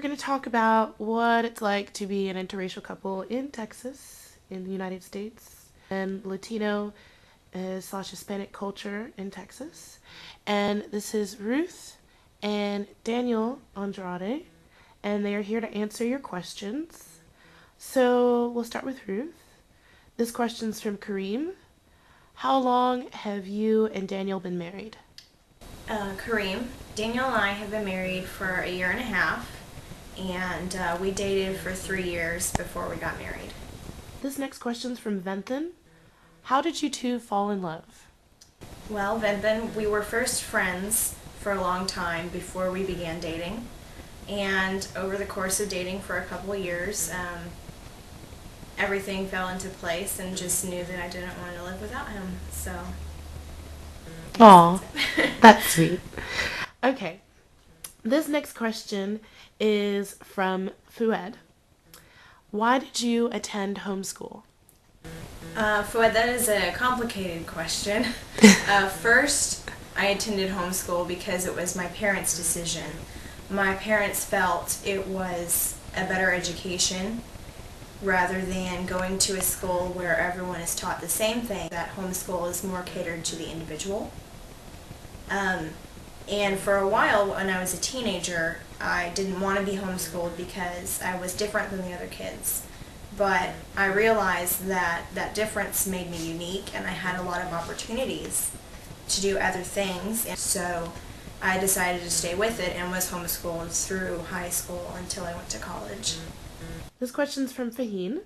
going to talk about what it's like to be an interracial couple in Texas, in the United States, and Latino slash Hispanic culture in Texas. And this is Ruth and Daniel Andrade, and they are here to answer your questions. So we'll start with Ruth. This question's from Kareem. How long have you and Daniel been married? Kareem, Daniel and I have been married for a year and a half, and we dated for 3 years before we got married. This next question's from Venthan. How did you two fall in love? Well, then we were first friends for a long time before we began dating, and over the course of dating for a couple of years, everything fell into place and just knew that I didn't want to live without him, so... Aw, that's sweet. Okay, this next question is from Fuad. Why did you attend homeschool? Fuad, that is a complicated question. First, I attended homeschool because it was my parents' decision. My parents felt it was a better education rather than going to a school where everyone is taught the same thing, that homeschool is more catered to the individual. And for a while, when I was a teenager, I didn't want to be homeschooled because I was different than the other kids. But I realized that that difference made me unique, and I had a lot of opportunities to do other things. And so I decided to stay with it and was homeschooled through high school until I went to college. This question's from Faheen.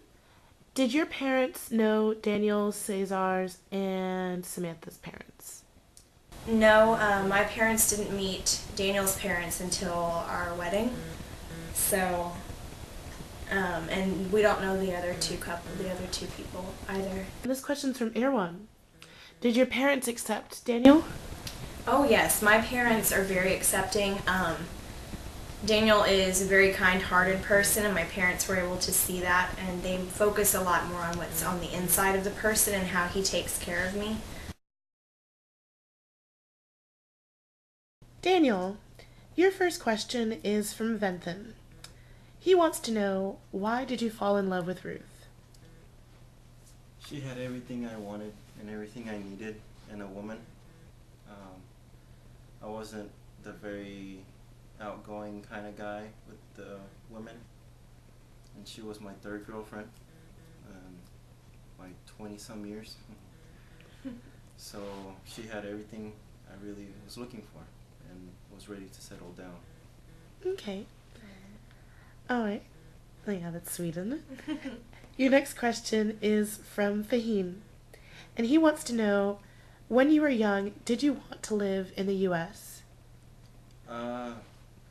Did your parents know Daniel, Cesar's, and Samantha's parents? No, my parents didn't meet Daniel's parents until our wedding. So, and we don't know the other two people either. This question's from Erwan. Did your parents accept Daniel? Oh yes, my parents are very accepting. Daniel is a very kind-hearted person, and my parents were able to see that, and they focus a lot more on what's on the inside of the person and how he takes care of me. Daniel, your first question is from Venthan. He wants to know, why did you fall in love with Ruth? She had everything I wanted and everything I needed in a woman. I wasn't the very outgoing kind of guy with the women, and she was my third girlfriend, like 20-some years. So she had everything I really was looking for and was ready to settle down. Okay. Alright. Oh yeah, that's sweet, isn't it? Your next question is from Faheen, and he wants to know, when you were young, did you want to live in the U.S.?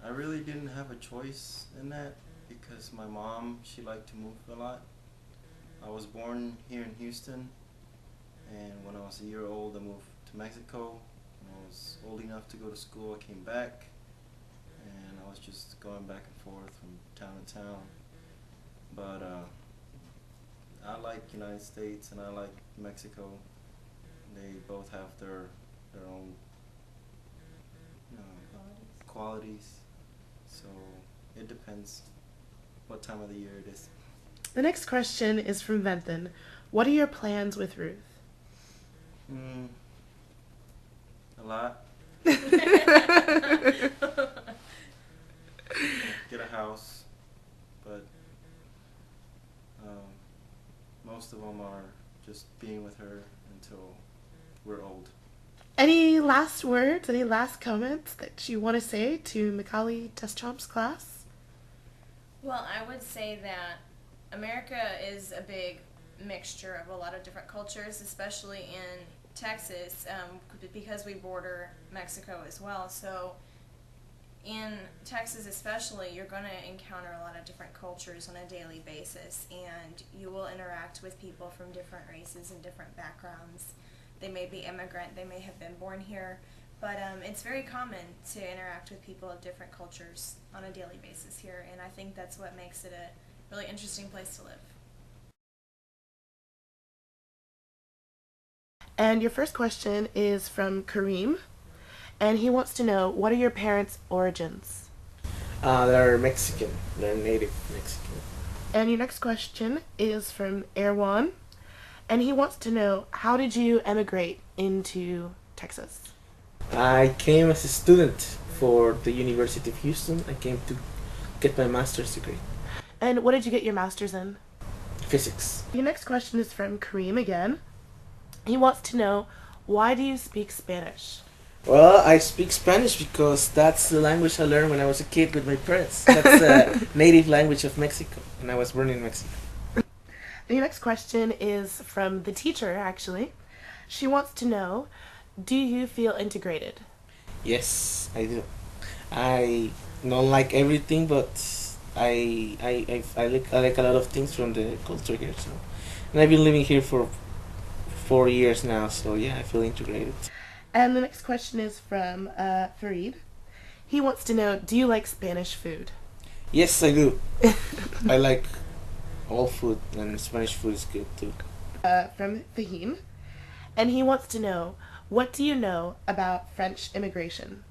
I really didn't have a choice in that because my mom, she liked to move a lot. I was born here in Houston, and when I was a year old, I moved to Mexico. When I was old enough to go to school, I came back, and I was just going back and forth from town to town. But I like United States and I like Mexico. They both have their own qualities, so it depends what time of the year it is. The next question is from Venthan. What are your plans with Ruth? A lot. Get a house, but most of them are just being with her until we're old. Any last words, any last comments that you want to say to Madame Deschamps' class? Well, I would say that America is a big mixture of a lot of different cultures, especially in Texas, because we border Mexico as well. So in Texas especially, you're going to encounter a lot of different cultures on a daily basis, and you will interact with people from different races and different backgrounds. They may be immigrant, they may have been born here, but it's very common to interact with people of different cultures on a daily basis here, and I think that's what makes it a really interesting place to live. And your first question is from Kareem, and he wants to know, what are your parents' origins? They're Mexican. They're native Mexican. And your next question is from Erwan, and he wants to know, how did you emigrate into Texas? I came as a student for the University of Houston. I came to get my master's degree. And what did you get your master's in? Physics. Your next question is from Kareem again. He wants to know, why do you speak Spanish? Well, I speak Spanish because that's the language I learned when I was a kid with my parents. That's the native language of Mexico, and I was born in Mexico. Your next question is from the teacher, actually. She wants to know, do you feel integrated? Yes, I do. I don't like everything, but I like a lot of things from the culture here. So, and I've been living here for 4 years now. So yeah, I feel integrated. And the next question is from Farid. He wants to know, do you like Spanish food? Yes, I do. I like all food, and Spanish food is good too. From Fahim. And he wants to know, what do you know about French immigration?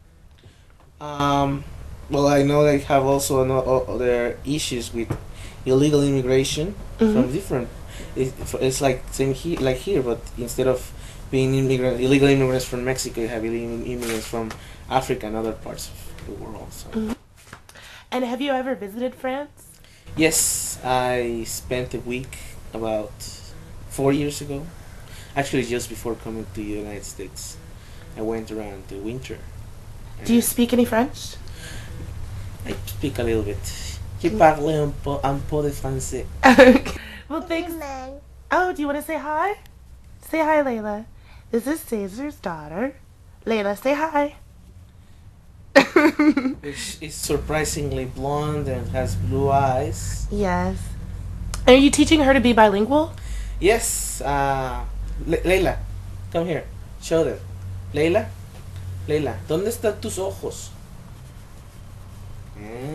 Well, I know they have also other issues with illegal immigration from different. It's like same here, like here, but instead of being illegal immigrants from Mexico, you have illegal immigrants from Africa and other parts of the world. So. And have you ever visited France? Yes, I spent a week about 4 years ago. Actually, just before coming to the United States, I went around the winter. Do you speak any French? I speak a little bit. Je parle un peu de français. Okay. Well, thanks. Oh, do you want to say hi? Say hi, Layla. This is Caesar's daughter. Layla, say hi. Which is surprisingly blonde and has blue eyes. Yes. Are you teaching her to be bilingual? Yes. Layla, come here. Show them. Layla, ¿dónde están tus ojos?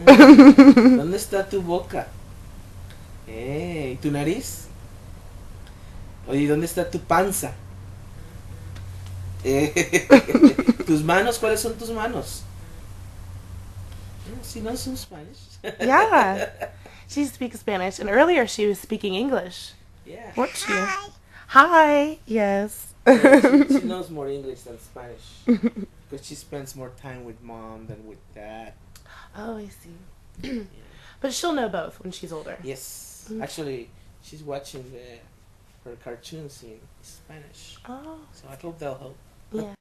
¿Dónde está tu boca? ¿Y tu nariz? Oye, ¿dónde está tu panza? ¿Tus manos? ¿Cuáles son tus manos? She knows some Spanish. Yeah. She speaks Spanish, and earlier she was speaking English. Yeah. Weren't she? Hi. Yes. She knows more English than Spanish because she spends more time with mom than with dad. Oh, I see. Yeah. But she'll know both when she's older. Yes. Actually, she's watching her cartoons in Spanish. Oh. So I hope they'll help. Yeah.